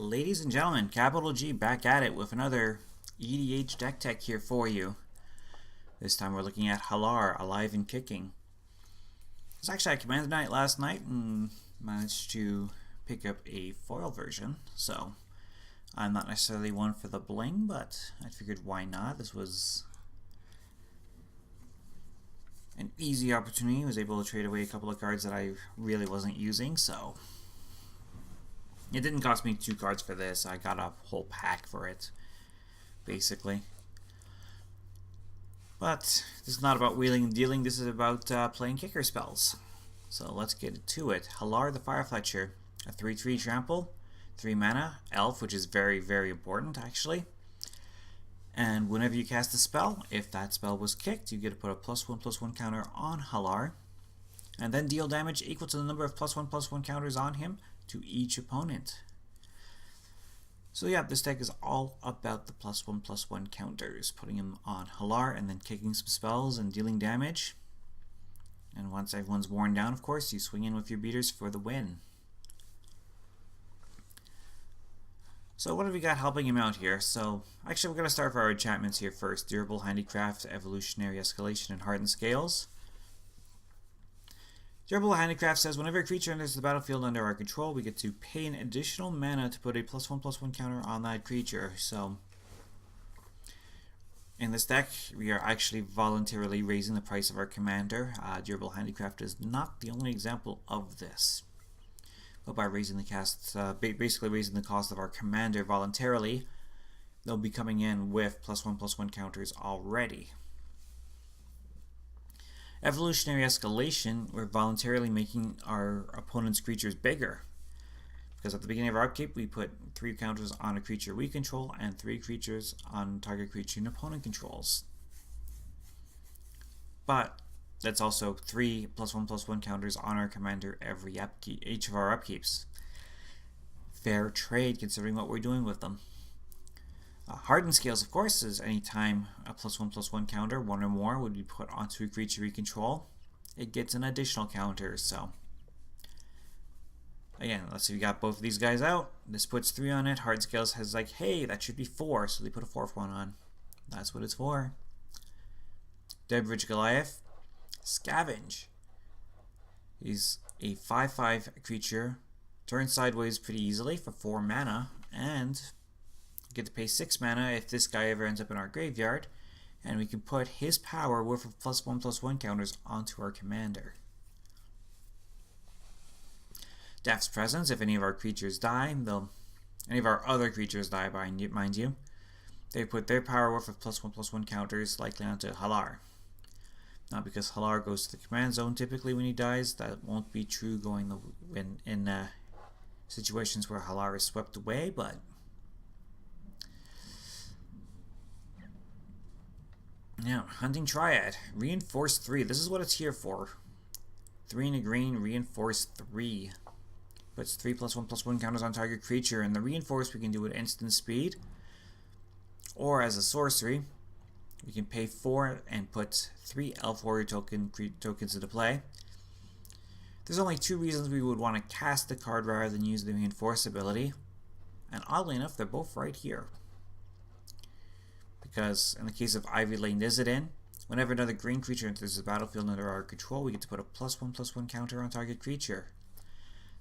Ladies and gentlemen, Capital G back at it with another EDH deck tech here for you. This time we're looking at Hallar, Alive and Kicking. I was actually at Commander Night last night and managed to pick up a foil version, so I'm not necessarily one for the bling, but I figured why not. This was an easy opportunity. I was able to trade away a couple of cards that I really wasn't using, so it didn't cost me 2 cards for this. I got a whole pack for it, basically. But this is not about wheeling and dealing. This is about playing kicker spells. So let's get to it. Hallar the Firefletcher, a 3/3 trample, 3 mana, elf, which is very, very important actually. And whenever you cast a spell, if that spell was kicked, you get to put a +1/+1 counter on Hallar, and then deal damage equal to the number of +1/+1 counters on him to each opponent. So yeah, this deck is all about the +1/+1 counters, putting them on Hallar and then kicking some spells and dealing damage. And once everyone's worn down, of course, you swing in with your beaters for the win. So what have we got helping him out here? So actually we're going to start with our enchantments here first. Durable Handicraft, Evolutionary Escalation, and Hardened Scales. Durable Handicraft says whenever a creature enters the battlefield under our control, we get to pay an additional mana to put a +1/+1 counter on that creature. So in this deck, we are actually voluntarily raising the price of our commander. Durable Handicraft is not the only example of this. But by raising the basically raising the cost of our commander voluntarily, they'll be coming in with +1/+1 counters already. Evolutionary Escalation, we're voluntarily making our opponent's creatures bigger. Because at the beginning of our upkeep, we put 3 counters on a creature we control and 3 creatures on target creature an opponent controls. But that's also 3 +1/+1 counters on our commander every upkeep, each of our upkeeps. Fair trade considering what we're doing with them. Hardened Scales, of course, is any time a +1/+1 counter, 1 or more, would be put onto a creature we control. It gets an additional counter, so again, let's see, we got both of these guys out. This puts 3 on it. Hardened Scales has like, hey, that should be 4, so they put a 4th one on. That's what it's for. Deadbridge Goliath, Scavenge. He's a 5/5 creature. Turns sideways pretty easily for 4 mana, and get to pay 6 mana if this guy ever ends up in our graveyard, and we can put his power with +1/+1 counters onto our commander. Death's Presence, if any of our creatures die, any of our other creatures die, mind you, they put their power with +1/+1 counters likely onto Hallar. Now, because Hallar goes to the command zone typically when he dies, that won't be true going in situations where Hallar is swept away, but now, Hunting Triad, Reinforce 3. This is what it's here for. 3 in a green, Reinforce 3. Puts 3 +1/+1 counters on target creature, and the Reinforce we can do at instant speed. Or as a sorcery, we can pay 4 and put 3 Elf Warrior tokens into play. There's only 2 reasons we would want to cast the card rather than use the Reinforce ability. And oddly enough, they're both right here. Because in the case of Ivy Lane Nizadin, whenever another green creature enters the battlefield under our control, we get to put a +1/+1 counter on target creature.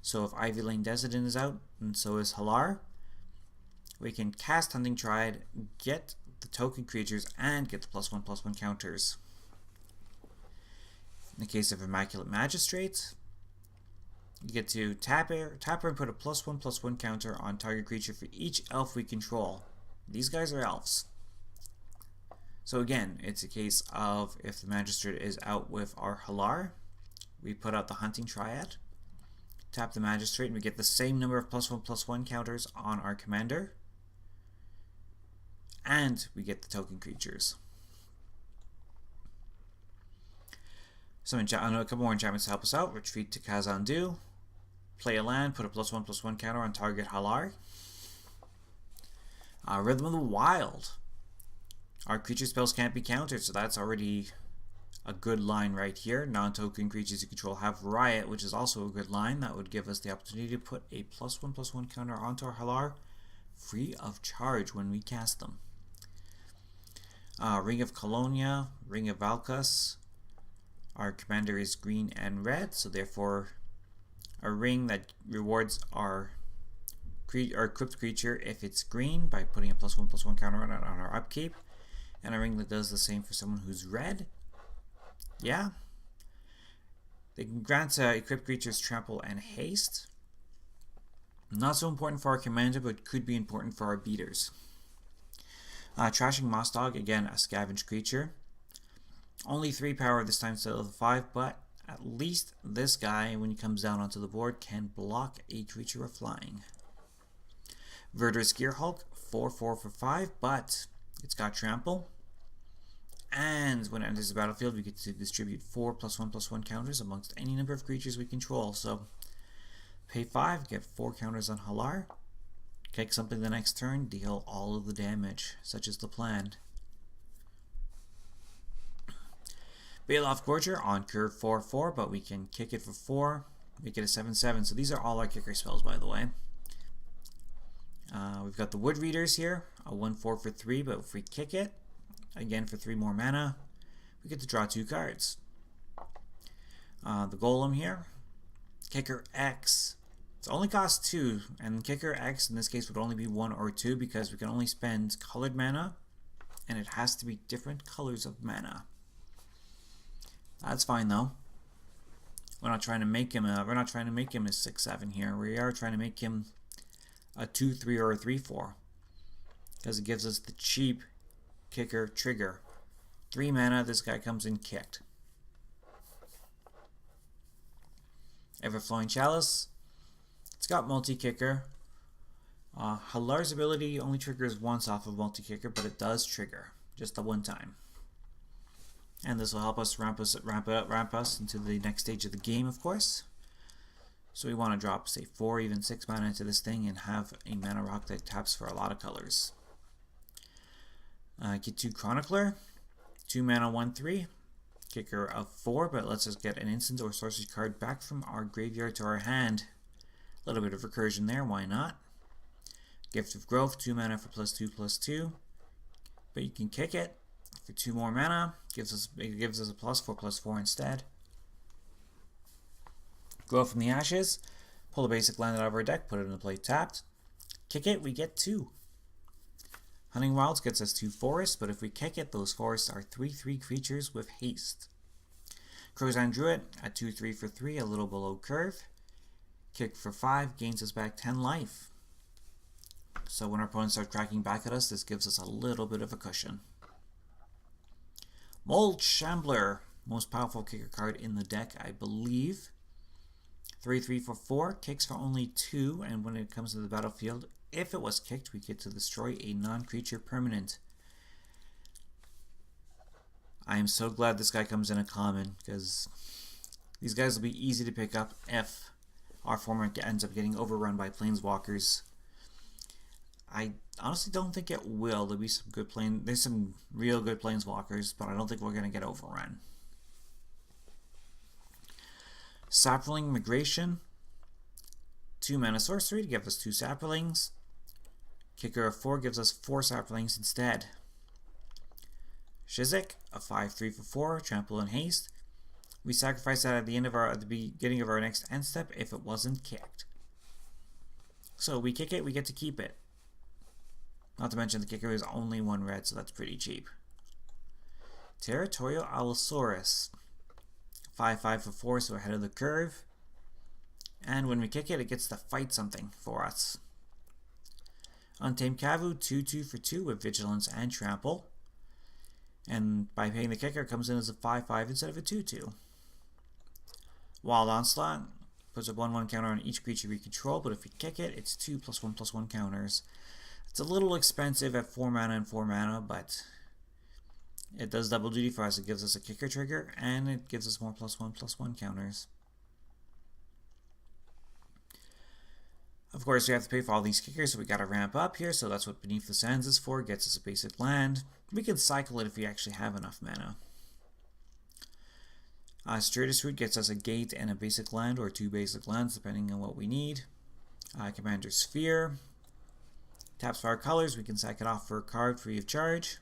So if Ivy Lane Nizadin is out, and so is Hallar, we can cast Hunting Triad, get the token creatures, and get the +1/+1 counters. In the case of Immaculate Magistrate, you get to tap her and put a +1/+1 counter on target creature for each elf we control. These guys are elves. So again, it's a case of if the Magistrate is out with our Hallar, we put out the Hunting Triad, tap the Magistrate, and we get the same number of +1/+1 counters on our commander, and we get the token creatures. A couple more enchantments to help us out. Retreat to Kazandu, play a land, put a +1/+1 counter on target Hallar. Rhythm of the Wild. Our creature spells can't be countered, so that's already a good line right here. Non-token creatures you control have Riot, which is also a good line. That would give us the opportunity to put a +1/+1 counter onto our Hallar free of charge when we cast them. Ring of Colonia, Ring of Valkas. Our commander is green and red, so therefore a ring that rewards our equipped creature if it's green by putting a +1/+1 counter on our upkeep, and a ring that does the same for someone who's red. Yeah. They can grant equipped creatures trample and haste. Not so important for our commander, but could be important for our beaters. Trashing Moss Dog, again a scavenge creature. Only 3 power this time instead of 5, but at least this guy, when he comes down onto the board, can block a creature of flying. Verdurous Gearhulk, 4/4 for 5, but it's got trample. And when it enters the battlefield, we get to distribute 4 +1/+1 counters amongst any number of creatures we control. So, pay 5, get 4 counters on Hallar. Kick something the next turn, deal all of the damage, such as the plan. Bailoff Gorger on curve 4/4, but we can kick it for 4, make it a 7/7. So these are all our kicker spells, by the way. We've got the Wood Readers here, a 1/4 for 3, but if we kick it, again for 3 more mana, we get to draw 2 cards. The Golem here, Kicker X. It only costs 2, and Kicker X in this case would only be 1 or 2 because we can only spend colored mana, and it has to be different colors of mana. That's fine though. We're not trying to make him a 6/7 here. We are trying to make him a 2/3 or a 3/4 because it gives us the cheap kicker trigger. 3 mana, this guy comes in kicked. Everflowing Chalice. It's got multi-kicker. Hallar's ability only triggers once off of multi-kicker, but it does trigger just the one time. And this will help us ramp us into the next stage of the game, of course. So we want to drop, say, 4, even 6 mana into this thing and have a mana rock that taps for a lot of colors. Get 2 Chronicler, 2 mana, 1/3, kicker of 4, but lets us get an instant or sorcery card back from our graveyard to our hand. A little bit of recursion there, why not? Gift of Growth, 2 mana for +2/+2, but you can kick it for 2 more mana. It gives us a +4/+4 instead. Grow from the Ashes, pull a basic land out of our deck, put it into play tapped. Kick it, we get 2. Hunting Wilds gets us 2 forests, but if we kick it, those forests are 3/3 creatures with haste. Crozan Druid at 2/3 for 3, a little below curve. Kick for 5, gains us back 10 life. So when our opponents start cracking back at us, this gives us a little bit of a cushion. Mold Shambler, most powerful kicker card in the deck, I believe. 3/3 for 4, kicks for only 2, and when it comes to the battlefield, if it was kicked, we get to destroy a non-creature permanent. I am so glad this guy comes in a common, because these guys will be easy to pick up if our format ends up getting overrun by planeswalkers. I honestly don't think it will. There'll be some good there's some real good planeswalkers, but I don't think we're going to get overrun. Sapling Migration, 2 mana sorcery to give us 2 saplings. Kicker of 4 gives us 4 saplings instead. Shizik, a 5/3 for 4, trample and haste. We sacrifice that at the beginning of our next end step if it wasn't kicked. So we kick it, we get to keep it. Not to mention the kicker is only 1 red, so that's pretty cheap. Territorial Allosaurus, 5/5 for 4, so ahead of the curve. And when we kick it, it gets to fight something for us. Untamed Kavu, 2/2 for 2 with Vigilance and Trample. And by paying the kicker, it comes in as a 5/5 instead of a 2/2. Wild Onslaught puts a 1/1 counter on each creature we control, but if we kick it, it's 2 +1/+1 counters. It's a little expensive at 4 mana and 4 mana, but it does double duty for us. It gives us a kicker trigger, and it gives us more +1/+1 counters. Of course, we have to pay for all these kickers, so we gotta ramp up here, so that's what Beneath the Sands is for. It gets us a basic land. We can cycle it if we actually have enough mana. Stratus Root gets us a gate and a basic land, or 2 basic lands, depending on what we need. Commander Sphere. Taps for our colors, we can sack it off for a card free of charge.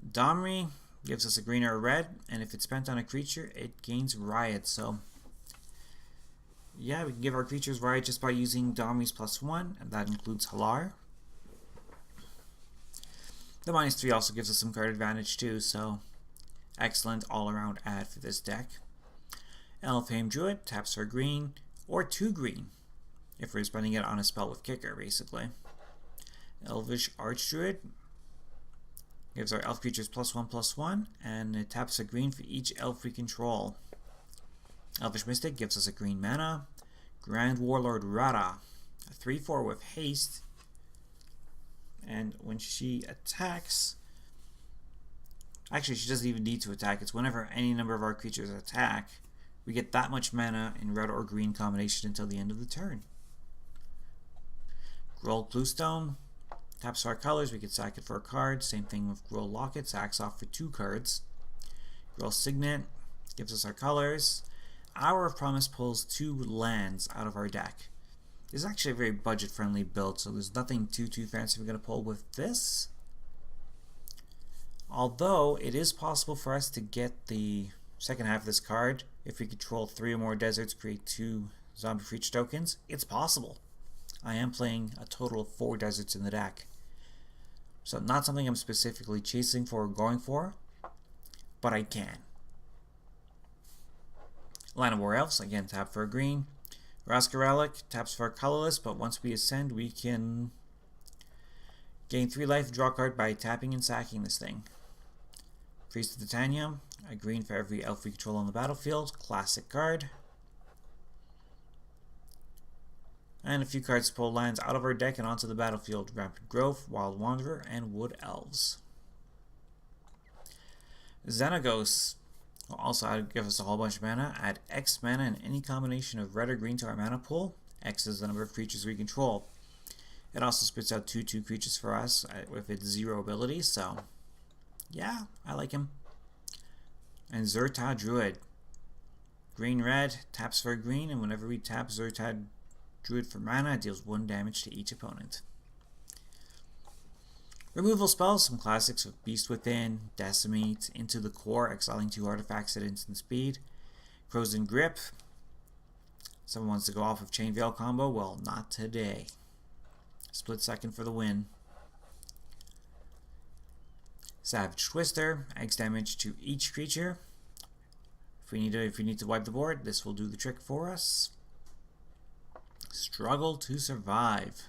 Domri gives us a green or a red, and if it's spent on a creature, it gains Riot. So, yeah, we can give our creatures Riot just by using Domri's +1, and that includes Hallar. The -3 also gives us some card advantage too, so excellent all-around add for this deck. Elfheim Druid taps for green, or 2 green, if we're spending it on a spell with kicker, basically. Elvish Archdruid gives our elf creatures +1/+1, and it taps a green for each elf we control. Elvish Mystic gives us a green mana. Grand Warlord Rada, a 3/4 with haste, and when she attacks, actually she doesn't even need to attack, it's whenever any number of our creatures attack, we get that much mana in red or green combination until the end of the turn. Groll Bluestone taps for our colors, we can sack it for a card. Same thing with Groll Locket, sacks off for 2 cards. Groll Signet gives us our colors. Hour of Promise pulls 2 lands out of our deck. This is actually a very budget friendly build, so there's nothing too fancy we're going to pull with this. Although it is possible for us to get the second half of this card if we control 3 or more deserts, create 2 zombie creature tokens. It's possible. I am playing a total of 4 deserts in the deck. So not something I'm specifically chasing for or going for, but I can. Land of War Elves, again tap for a green. Raska Relic taps for a colorless, but once we ascend we can gain 3 life, draw a card by tapping and sacking this thing. Priest of Titanium, a green for every elf we control on the battlefield, classic card. And a few cards to pull lands out of our deck and onto the battlefield. Rampant Growth, Wild Wanderer, and Wood Elves. Xenagos will also give us a whole bunch of mana. Add X mana in any combination of red or green to our mana pool. X is the number of creatures we control. It also spits out 2/2 creatures for us with its 0 abilities, so yeah, I like him. And Zerta Druid. Green-red, taps for a green, and whenever we tap Zerta Druid for mana, it deals 1 damage to each opponent. Removal spells, some classics with Beast Within, Decimate, Into the Core, exiling 2 artifacts at instant speed. Frozen Grip. Someone wants to go off of Chain Veil combo, well, not today. Split Second for the win. Savage Twister, X damage to each creature. If we need to wipe the board, this will do the trick for us. Struggle to Survive.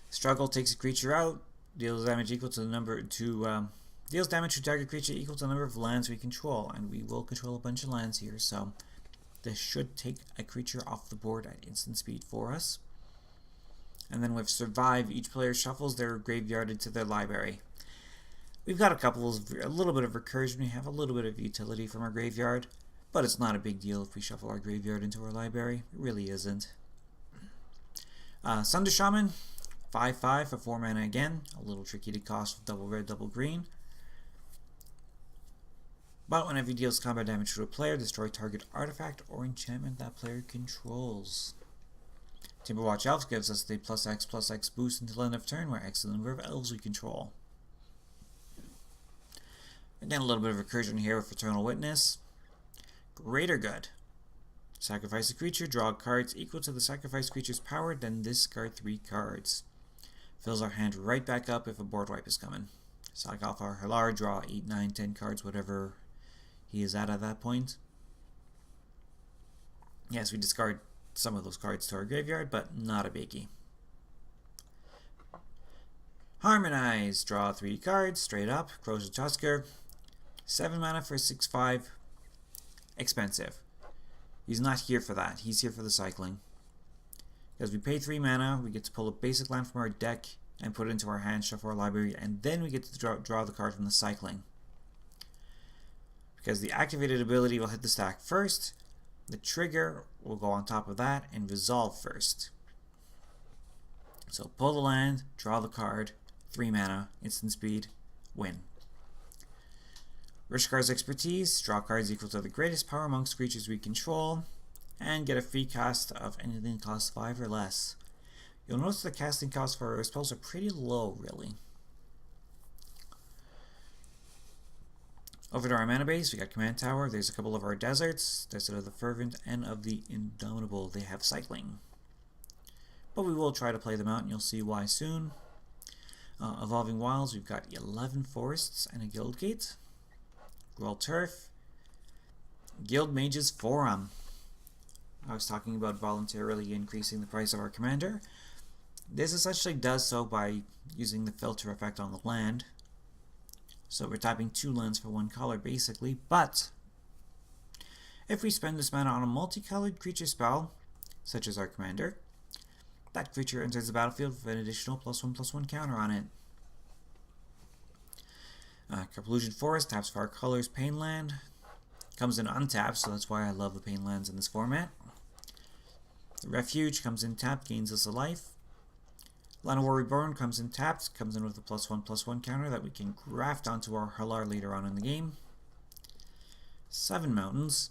Struggle takes a creature out, deals damage equal to the number deals damage to target creature equal to the number of lands we control, and we will control a bunch of lands here, so this should take a creature off the board at instant speed for us. And then with Survive, each player shuffles their graveyard into their library. We've got a little bit of recursion, we have a little bit of utility from our graveyard, but it's not a big deal if we shuffle our graveyard into our library. It really isn't. Sunder Shaman, 5/5 for 4 mana again. A little tricky to cost with double red, double green. But whenever he deals combat damage to a player, destroy target artifact or enchantment that player controls. Timberwatch Elves gives us the +X/+X boost until end of turn, where X is the number of elves we control. Again, a little bit of recursion here with Eternal Witness. Greater Good. Sacrifice a creature, draw cards equal to the sacrificed creature's power, then discard 3 cards. Fills our hand right back up if a board wipe is coming. Sack off our Hallar, draw 8, 9, 10 cards, whatever he is at that point. Yes, we discard some of those cards to our graveyard, but not a biggie. Harmonize, draw 3 cards, straight up. Corrosive Tusker, 7 mana for 6/5. Expensive. He's not here for that. He's here for the cycling. As we pay 3 mana, we get to pull a basic land from our deck and put it into our hand, shuffle our library, and then we get to draw the card from the cycling. Because the activated ability will hit the stack first, the trigger will go on top of that and resolve first. So pull the land, draw the card, 3 mana, instant speed, win. Rishikar's Expertise, draw cards equal to the greatest power amongst creatures we control, and get a free cast of anything that costs 5 or less. you'll notice the casting costs for our spells are pretty low, really. Over to our mana base, we got Command Tower. There's a couple of our deserts. Desert of the Fervent and of the Indomitable. They have cycling. But we will try to play them out, and you'll see why soon. Evolving Wilds, we've got 11 forests and a guild gate. Gruul Turf. Guild Mages Forum. I was talking about voluntarily increasing the price of our commander. This essentially does so by using the filter effect on the land. So we're tapping 2 lands for 1 color basically, but if we spend this mana on a multicolored creature spell, such as our commander, that creature enters the battlefield with an additional +1/+1 counter on it. Carplusion Forest taps for our colors Pain Land. Comes in untapped, so that's why I love the Pain Lands in this format. The Refuge comes in tapped, gains us a life. Llanowar Reborn comes in tapped, comes in with a +1/+1 counter that we can graft onto our Hallar later on in the game. 7 Mountains.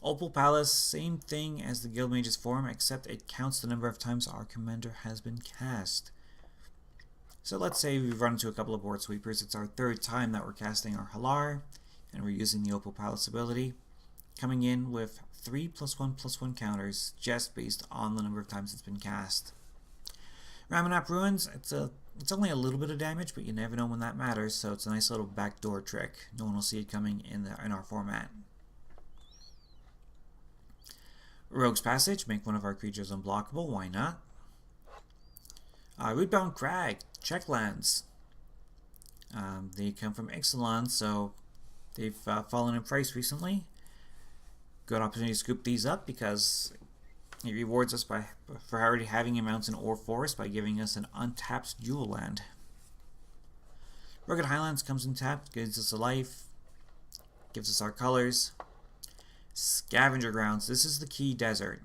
Opal Palace, same thing as the Guild Mage's Forum, except it counts the number of times our commander has been cast. So let's say we run into a couple of board sweepers. It's our 3rd time that we're casting our Hallar, and we're using the Opal Palace ability, coming in with 3 +1/+1 counters just based on the number of times it's been cast. Ramunap Ruins, it's only a little bit of damage, but you never know when that matters, so it's a nice little backdoor trick. No one will see it coming in our format. Rogue's Passage, make one of our creatures unblockable, why not? Rootbound Crag, check lands. They come from Ixalan, so they've fallen in price recently. Good opportunity to scoop these up because it rewards us for already having a mountain or forest by giving us an untapped dual land. Rugged Highlands comes in tapped, gives us a life, gives us our colors. Scavenger Grounds, this is the key desert.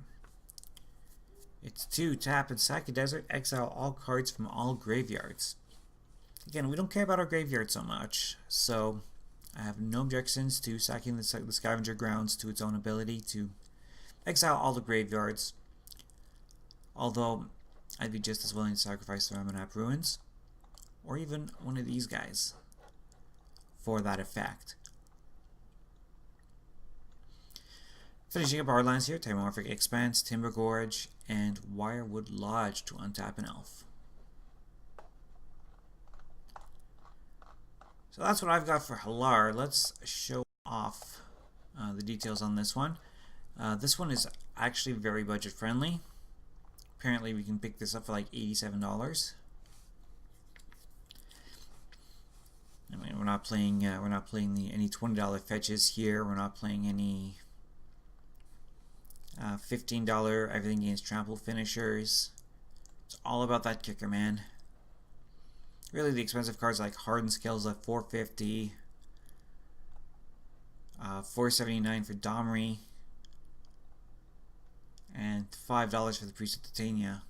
It's 2 tap and sack a desert, exile all cards from all graveyards. Again, we don't care about our graveyard so much, so I have no objections to sacking the Scavenger Grounds to its own ability to exile all the graveyards, although I'd be just as willing to sacrifice the Ramunap Ruins, or even one of these guys, for that effect. Finishing up our lands here, Metamorphic Expanse, Timber Gorge, and Wirewood Lodge to untap an elf. So that's what I've got for Hallar. Let's show off the details on this one. This one is actually very budget friendly. Apparently we can pick this up for like $87. I mean, we're not playing any $20 fetches here. We're not playing any $15 everything gains trample finishers. It's all about that kicker, man. Really, the expensive cards like Hardened Skills at $450, $479 for Domri, and $5 for the Priest of Titania.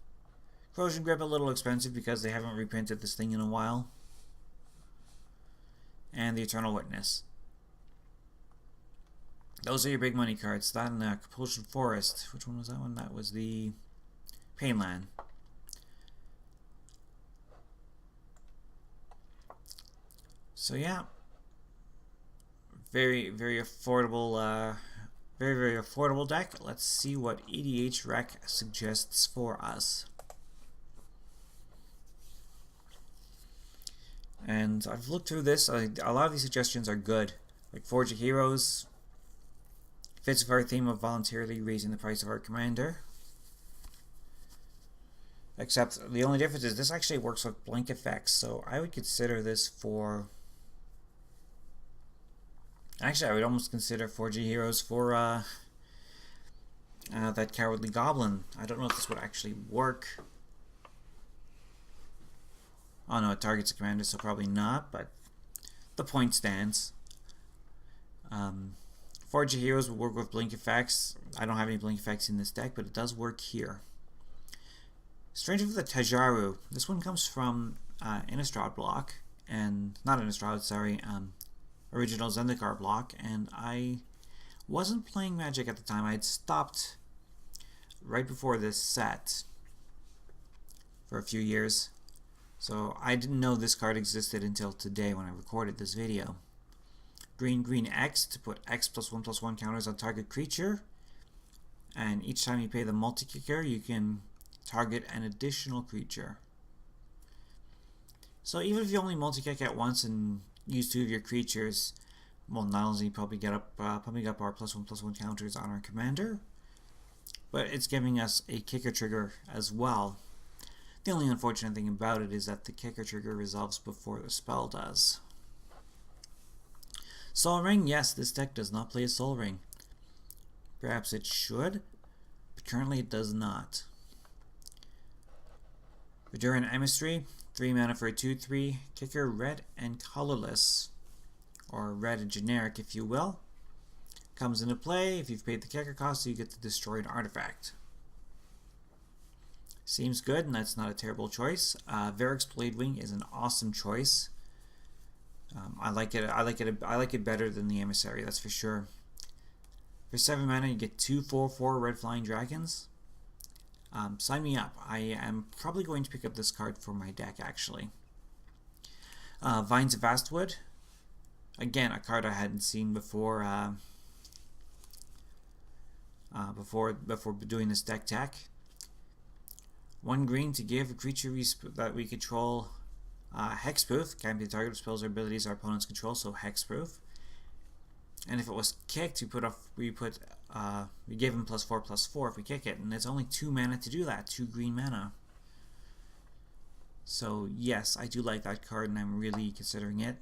Corrosion Grip a little expensive because they haven't reprinted this thing in a while. And the Eternal Witness. Those are your big money cards. That and the Compulsion Forest. Which one was that one? That was the Painland. So yeah, very affordable, very affordable deck. Let's see what EDH Rec suggests for us. And I've looked through this. A lot of these suggestions are good. Like Forge of Heroes fits with our theme of voluntarily raising the price of our commander. Except the only difference is this actually works with blink effects, so I would consider this for... Actually, I would almost consider Forge of Heroes for that Cowardly Goblin. I don't know if this would actually work. Oh no, it targets a commander, so probably not, but the point stands. Forge of Heroes will work with blink effects. I don't have any blink effects in this deck, but it does work here. Stranger of the Tajaru. This one comes from Innistrad block, and not Innistrad, sorry, original Zendikar block, and I wasn't playing Magic at the time. I had stopped right before this set. for a few years. So I didn't know this card existed until today when I recorded this video. Green, green, X to put X +1/+1 counters on target creature. And each time you pay the multi-kicker, you can target an additional creature. So even if you only multi-kick at once and use 2 of your creatures, well, not only you probably get up, pumping up our +1/+1 counters on our commander, but it's giving us a kicker trigger as well. The only unfortunate thing about it is that the kicker trigger resolves before the spell does. Sol Ring, yes, this deck does not play a Sol Ring. Perhaps it should, but currently it does not. Viduran Emissary, 3 mana for a 2/3, kicker, red and colorless, or red and generic if you will. Comes into play, if you've paid the kicker cost, you get to destroy an artifact. Seems good, and that's not a terrible choice. Varric's Bladewing is an awesome choice. I like it better than the Emissary, that's for sure. For 7 mana, you get 2 4/4 red flying dragons. Sign me up. I am probably going to pick up this card for my deck, actually. Vines of Vastwood. Again, a card I hadn't seen before. Before doing this deck tech. 1 green to give a creature that we control hexproof. Can't be the target of spells or abilities our opponents control, so hexproof. And if it was kicked, we gave him +4/+4 if we kick it, and it's only 2 mana to do that, 2 green mana. So yes, I do like that card, and I'm really considering it.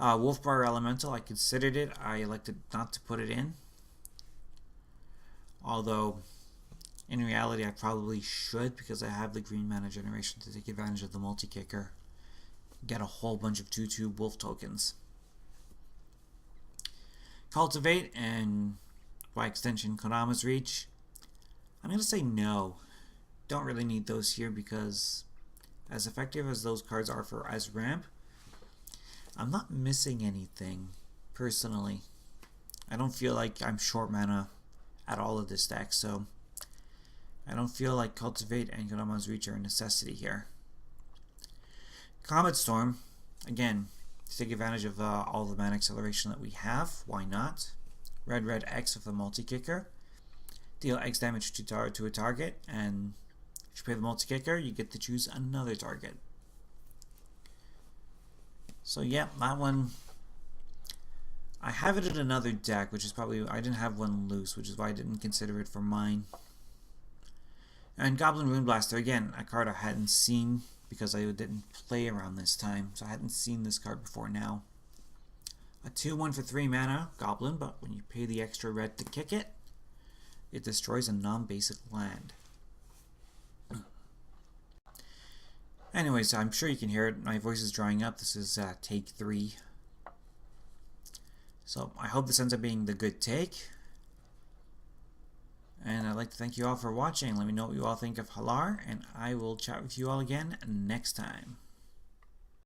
Wolfbriar Elemental, I considered it. I elected not to put it in. Although, in reality, I probably should, because I have the green mana generation to take advantage of the multi-kicker. Get a whole bunch of 2/2 wolf tokens. Cultivate, and by extension, Kodama's Reach. I'm going to say no. Don't really need those here, because as effective as those cards are as ramp, I'm not missing anything, personally. I don't feel like I'm short mana at all of this deck, so I don't feel like Cultivate and Kodama's Reach are a necessity here. Comet Storm, again, to take advantage of all the mana acceleration that we have, why not? Red, red, X with a multi-kicker. Deal X damage to a target, and if you play the multi-kicker, you get to choose another target. So yeah, that one, I have it in another deck, which is probably, I didn't have one loose, which is why I didn't consider it for mine. And Goblin Runeblaster, again, a card I hadn't seen because I didn't play around this time, so I hadn't seen this card before now. A 2/1 for 3 mana, Goblin, but when you pay the extra red to kick it, it destroys a non-basic land. Anyways, I'm sure you can hear it. My voice is drying up. This is take 3. So I hope this ends up being the good take. And I'd like to thank you all for watching. Let me know what you all think of Hallar, and I will chat with you all again next time.